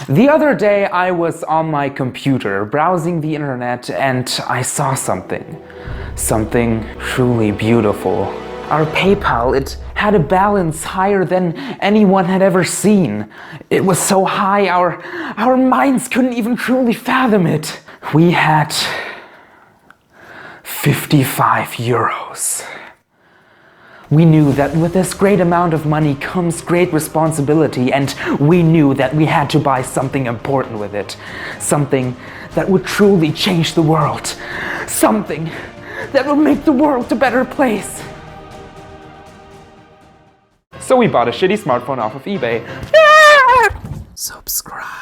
The other day I was on my computer browsing the internet and I saw something truly beautiful. Our PayPal, it had a balance higher than anyone had ever seen. It was so high our minds couldn't even truly fathom it. We had 55 euros. We knew that with this great amount of money comes great responsibility, and we knew that we had to buy something important with it. Something that would truly change the world. Something that would make the world a better place. So we bought a shitty smartphone off of eBay. Subscribe.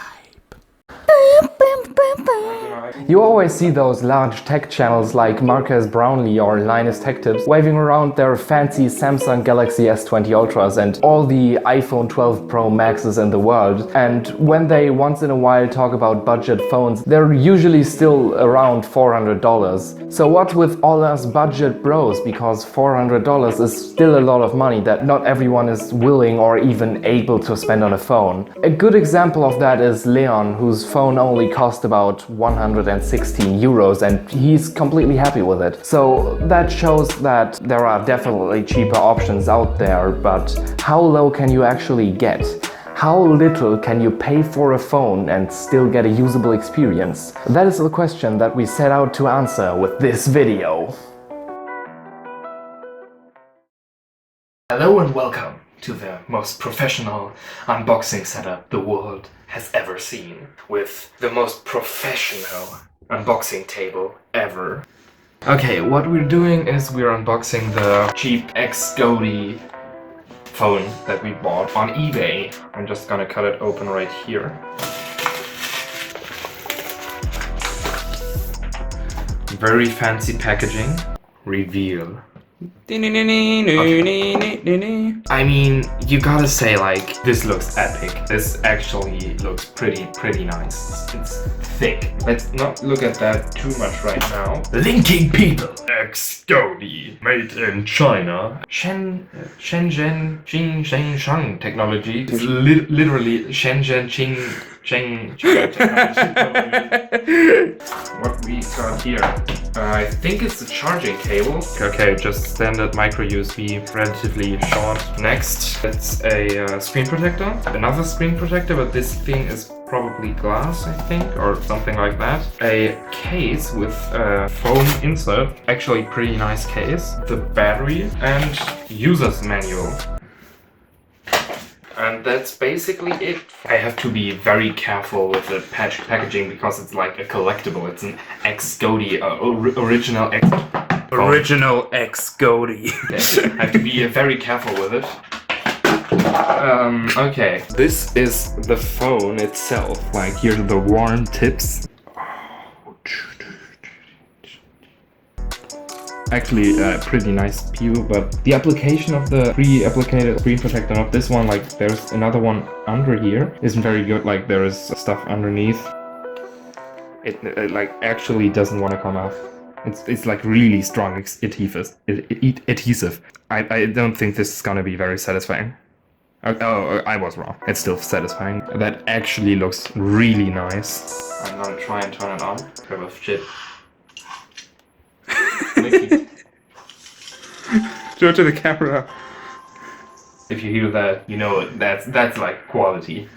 You always see those large tech channels like Marques Brownlee or Linus Tech Tips waving around their fancy Samsung Galaxy S20 Ultras and all the iPhone 12 Pro Maxes in the world. And when they once in a while talk about budget phones, they're usually still around $400. So what with all us budget bros, because $400 is still a lot of money that not everyone is willing or even able to spend on a phone. A good example of that is Leon, whose phone only cost about 116 euros and he's completely happy with it. So that shows that there are definitely cheaper options out there, but how low can you actually get? How little can you pay for a phone and still get a usable experience? That is the question that we set out to answer with this video. Hello and welcome to the most professional unboxing setup the world has ever seen, with the most professional unboxing table ever. Okay, what we're doing is we're unboxing the cheap XGody phone that we bought on eBay. I'm just gonna cut it open right here. Very fancy packaging. Reveal. Okay. I mean, you gotta say, like, this looks epic. This actually looks pretty nice. It's thick. Let's not look at that too much right now. Linking people. XGody, made in China. Shenzhen Shang technology. It's literally Shenzhen Cheng technology. What we got here? I think it's a charging cable. Okay, just standard micro USB, relatively short. Next, it's a screen protector. Another screen protector, but this thing is probably glass, I think, or something like that. A case with a foam insert. Actually, pretty nice case. The battery and user's manual. And that's basically it. I have to be very careful with the packaging because it's like a collectible. It's an XGody, original XGody. Okay. I have to be very careful with it. Okay. This is the phone itself. Like, here's the warm tips. Actually, pretty nice view, but the application of the pre-applicated screen protector, not this one, like there's another one under here, isn't very good. Like, there is stuff underneath. It like actually doesn't want to come off. It's like really strong adhesive. I don't think this is gonna be very satisfying. Oh, I was wrong. It's still satisfying. That actually looks really nice. I'm gonna try and turn it on. Grab a shit. Show it to the camera. If you hear that, you know that's like quality.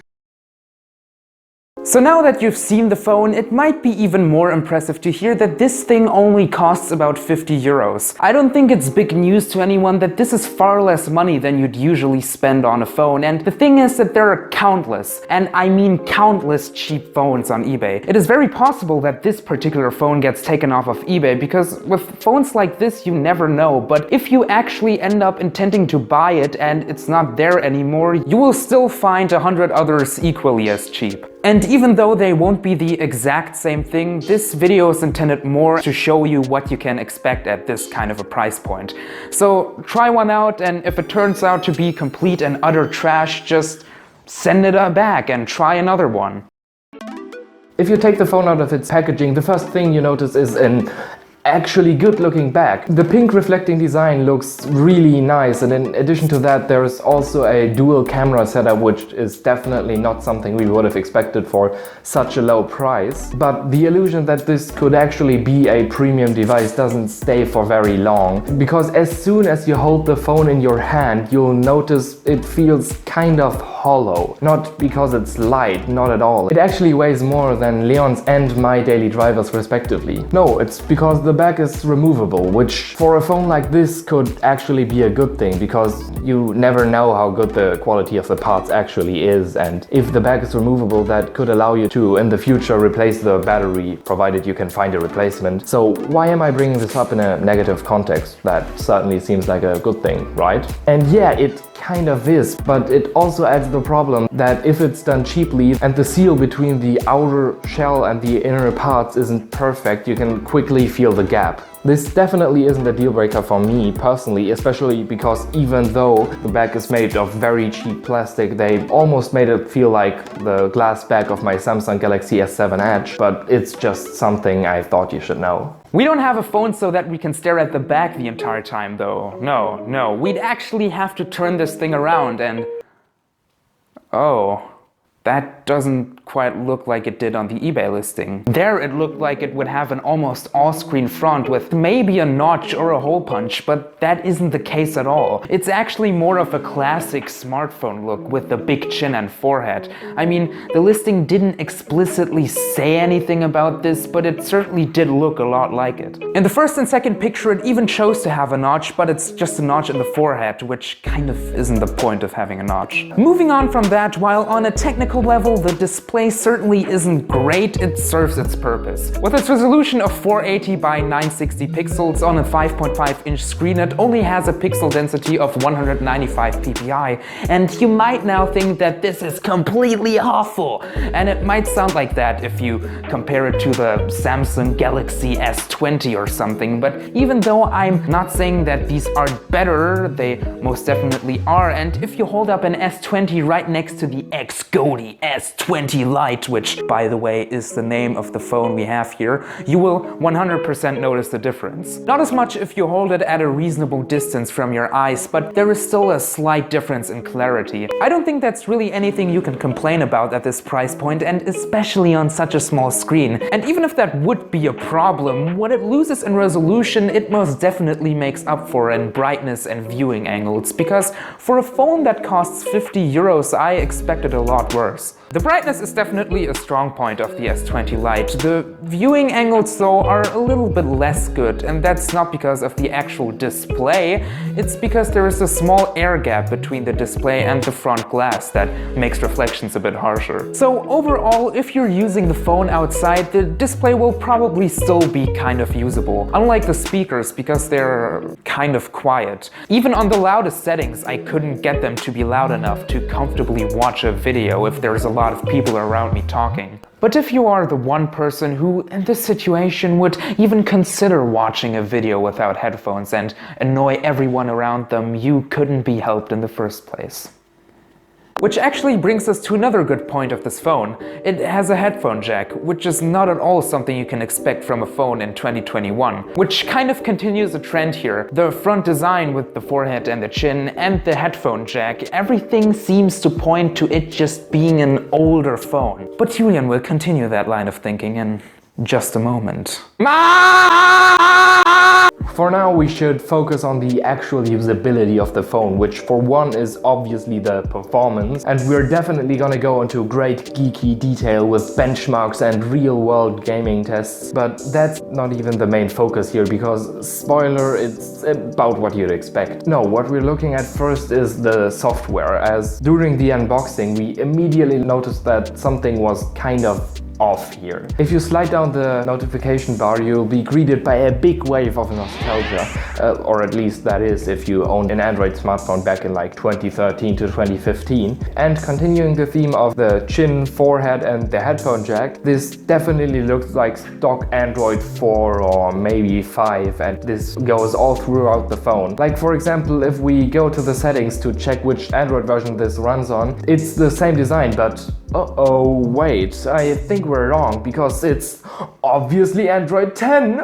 So now that you've seen the phone, it might be even more impressive to hear that this thing only costs about 50 euros. I don't think it's big news to anyone that this is far less money than you'd usually spend on a phone, and the thing is that there are countless, and I mean countless, cheap phones on eBay. It is very possible that this particular phone gets taken off of eBay, because with phones like this you never know, but if you actually end up intending to buy it and it's not there anymore, you will still find 100 others equally as cheap. And even though they won't be the exact same thing, this video is intended more to show you what you can expect at this kind of a price point. So try one out, and if it turns out to be complete and utter trash, just send it back and try another one. If you take the phone out of its packaging, the first thing you notice is an actually good looking back. The pink reflecting design looks really nice, and in addition to that there is also a dual camera setup, which is definitely not something we would have expected for such a low price. But the illusion that this could actually be a premium device doesn't stay for very long, because as soon as you hold the phone in your hand you'll notice it feels kind of hollow. Not because it's light, not at all. It actually weighs more than Leon's and my daily drivers respectively. No, it's because the back is removable, which for a phone like this could actually be a good thing, because you never know how good the quality of the parts actually is, and if the back is removable that could allow you to in the future replace the battery, provided you can find a replacement. So why am I bringing this up in a negative context? That certainly seems like a good thing, right? And yeah, it kind of is, but it also adds the problem that if it's done cheaply and the seal between the outer shell and the inner parts isn't perfect, you can quickly feel the gap. This definitely isn't a deal breaker for me personally, especially because even though the back is made of very cheap plastic, they almost made it feel like the glass back of my Samsung Galaxy S7 Edge, but it's just something I thought you should know. We don't have a phone so that we can stare at the back the entire time though. No, we'd actually have to turn this thing around and... Oh, that doesn't quite look like it did on the eBay listing. There it looked like it would have an almost all-screen front with maybe a notch or a hole punch, but that isn't the case at all. It's actually more of a classic smartphone look with the big chin and forehead. I mean, the listing didn't explicitly say anything about this, but it certainly did look a lot like it. In the first and second picture it even chose to have a notch, but it's just a notch in the forehead, which kind of isn't the point of having a notch. Moving on from that, while on a technical level the display certainly isn't great, it serves its purpose. With its resolution of 480 by 960 pixels on a 5.5-inch screen, it only has a pixel density of 195 ppi, and you might now think that this is completely awful. And it might sound like that if you compare it to the Samsung Galaxy S20 or something, but even though I'm not saying that these are better, they most definitely are. And if you hold up an S20 right next to the XGody S20 Lite, which by the way is the name of the phone we have here, you will 100% notice the difference. Not as much if you hold it at a reasonable distance from your eyes, but there is still a slight difference in clarity. I don't think that's really anything you can complain about at this price point, and especially on such a small screen. And even if that would be a problem, what it loses in resolution it most definitely makes up for in brightness and viewing angles, because for a phone that costs 50 euros I expected a lot worse. The brightness is definitely a strong point of the S20 Lite. The viewing angles though are a little bit less good, and that's not because of the actual display, it's because there is a small air gap between the display and the front glass that makes reflections a bit harsher. So overall, if you're using the phone outside, the display will probably still be kind of usable. Unlike the speakers, because they're kind of quiet. Even on the loudest settings, I couldn't get them to be loud enough to comfortably watch a video if there's a lot of people around me talking. But if you are the one person who, in this situation, would even consider watching a video without headphones and annoy everyone around them, you couldn't be helped in the first place. Which actually brings us to another good point of this phone. It has a headphone jack, which is not at all something you can expect from a phone in 2021. Which kind of continues a trend here. The front design with the forehead and the chin and the headphone jack, everything seems to point to it just being an older phone. But Julian will continue that line of thinking in just a moment. For now, we should focus on the actual usability of the phone, which for one is obviously the performance, and we're definitely gonna go into great geeky detail with benchmarks and real-world gaming tests, but that's not even the main focus here because, spoiler, it's about what you'd expect. No, what we're looking at first is the software, as during the unboxing we immediately noticed that something was kind of off here. If you slide down the notification bar, you'll be greeted by a big wave of nostalgia, or at least that is if you owned an Android smartphone back in like 2013 to 2015. And continuing the theme of the chin, forehead and the headphone jack, this definitely looks like stock Android 4 or maybe 5, and this goes all throughout the phone. Like for example, if we go to the settings to check which Android version this runs on, it's the same design, but uh-oh, wait, I think we're wrong, because it's obviously Android 10.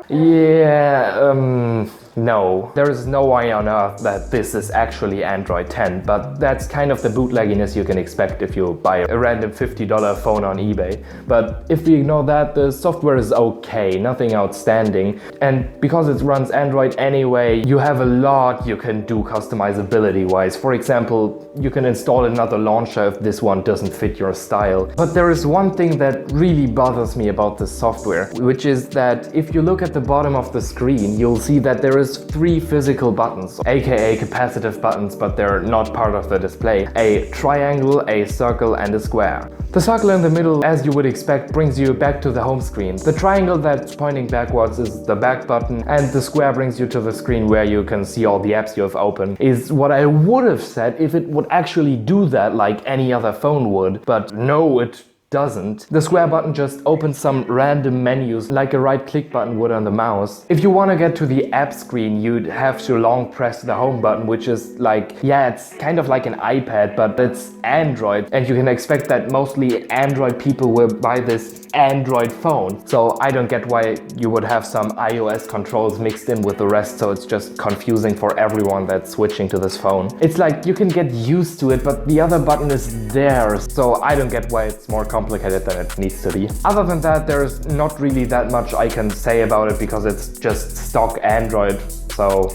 Yeah, no. There is no way on earth that this is actually Android 10, but that's kind of the bootlegginess you can expect if you buy a random $50 phone on eBay. But if we ignore that, the software is okay, nothing outstanding. And because it runs Android anyway, you have a lot you can do customizability-wise. For example, you can install another launcher if this one doesn't fit your style. But there is one thing that really bothers me about this software, which is that if you look at the bottom of the screen, you'll see that there is 3 physical buttons, aka capacitive buttons, but they're not part of the display. A triangle, a circle and a square. The circle in the middle, as you would expect, brings you back to the home screen. The triangle that's pointing backwards is the back button, and the square brings you to the screen where you can see all the apps you have opened. Is what I would have said if it would actually do that like any other phone would, but no, it doesn't. The square button just opens some random menus like a right click button would on the mouse. If you want to get to the app screen, you'd have to long press the home button, which is like, yeah, it's kind of like an iPad, but it's Android, and you can expect that mostly Android people will buy this Android phone. So I don't get why you would have some iOS controls mixed in with the rest, so it's just confusing for everyone that's switching to this phone. It's like you can get used to it, but the other button is there, so I don't get why it's more complicated than it needs to be. Other than that, there's not really that much I can say about it because it's just stock Android, so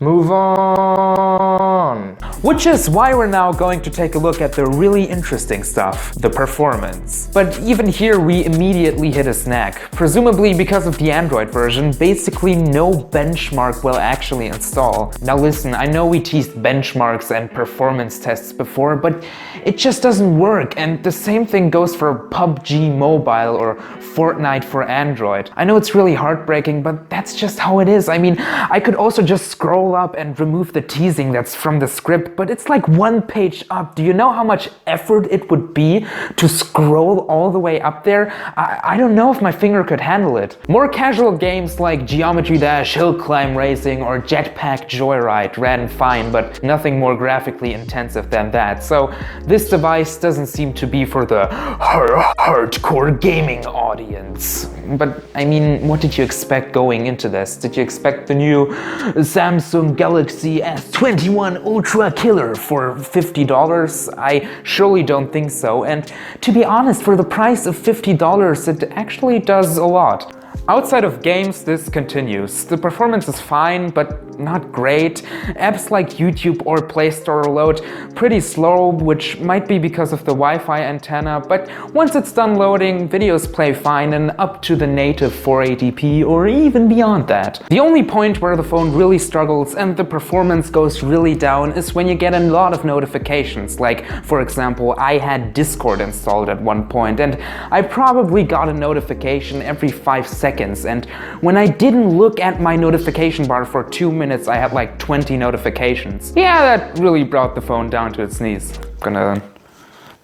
move on. Which is why we're now going to take a look at the really interesting stuff, the performance. But even here we immediately hit a snag. Presumably because of the Android version, basically no benchmark will actually install. Now listen, I know we teased benchmarks and performance tests before, but it just doesn't work, and the same thing goes for PUBG Mobile or Fortnite for Android. I know it's really heartbreaking, but that's just how it is. I mean, I could also just scroll up and remove the teasing that's from the script, but it's like 1 page up. Do you know how much effort it would be to scroll all the way up there? I don't know if my finger could handle it. More casual games like Geometry Dash, Hill Climb Racing or Jetpack Joyride ran fine, but nothing more graphically intensive than that. So this device doesn't seem to be for the hardcore gaming audience. But I mean, what did you expect going into this? Did you expect the new Samsung Galaxy S20 Ultra Killer for $50? I surely don't think so, and to be honest, for the price of $50, it actually does a lot. Outside of games, this continues. The performance is fine, but not great. Apps like YouTube or Play Store load pretty slow, which might be because of the Wi-Fi antenna, but once it's done loading, videos play fine and up to the native 480p or even beyond that. The only point where the phone really struggles and the performance goes really down is when you get a lot of notifications. Like, for example, I had Discord installed at one point, and I probably got a notification every 5 seconds. And when I didn't look at my notification bar for 2 minutes, I had like 20 notifications. Yeah, that really brought the phone down to its knees. I'm gonna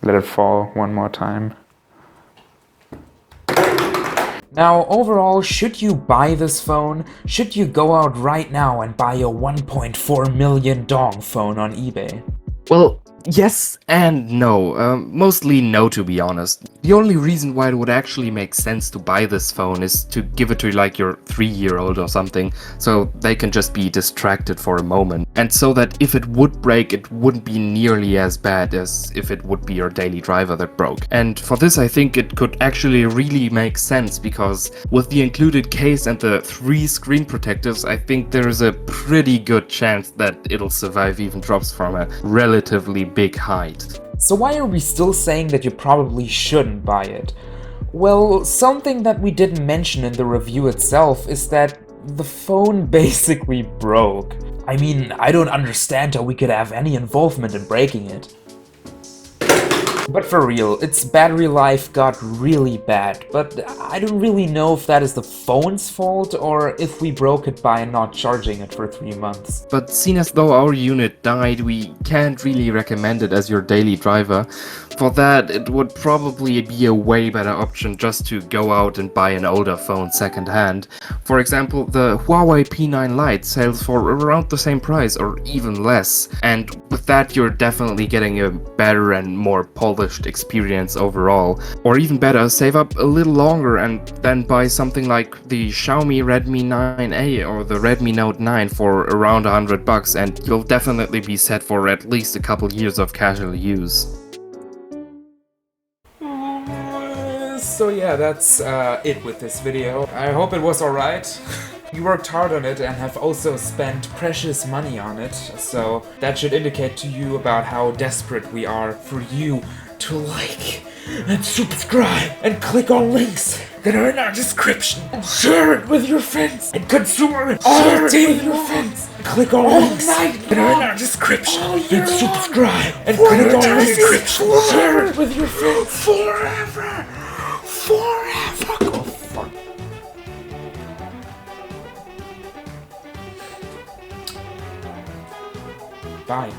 let it fall one more time. Now, overall, should you buy this phone? Should you go out right now and buy a 1.4 million dong phone on eBay? Well, yes and no. Mostly no, to be honest. The only reason why it would actually make sense to buy this phone is to give it to like your 3-year-old or something, so they can just be distracted for a moment. And so that if it would break, it wouldn't be nearly as bad as if it would be your daily driver that broke. And for this, I think it could actually really make sense, because with the included case and the 3 screen protectors, I think there is a pretty good chance that it'll survive even drops from a relatively big height. So why are we still saying that you probably shouldn't buy it? Well, something that we didn't mention in the review itself is that the phone basically broke. I mean, I don't understand how we could have any involvement in breaking it. But for real, its battery life got really bad, but I don't really know if that is the phone's fault or if we broke it by not charging it for 3 months. But seeing as though our unit died, we can't really recommend it as your daily driver. For that, it would probably be a way better option just to go out and buy an older phone second-hand. For example, the Huawei P9 Lite sells for around the same price or even less, and with that you're definitely getting a better and more polished experience overall. Or even better, save up a little longer and then buy something like the Xiaomi Redmi 9A or the Redmi Note 9 for around $100 and you'll definitely be set for at least a couple years of casual use. So yeah, that's it with this video. I hope it was alright. You worked hard on it and have also spent precious money on it, so that should indicate to you about how desperate we are for you to like and subscribe and click on links that are in our description and share it with your friends and consume it all day with your friends. Click on links that are in our description and subscribe and click on links, share it with your friends forever. Oh, fuck. Bye.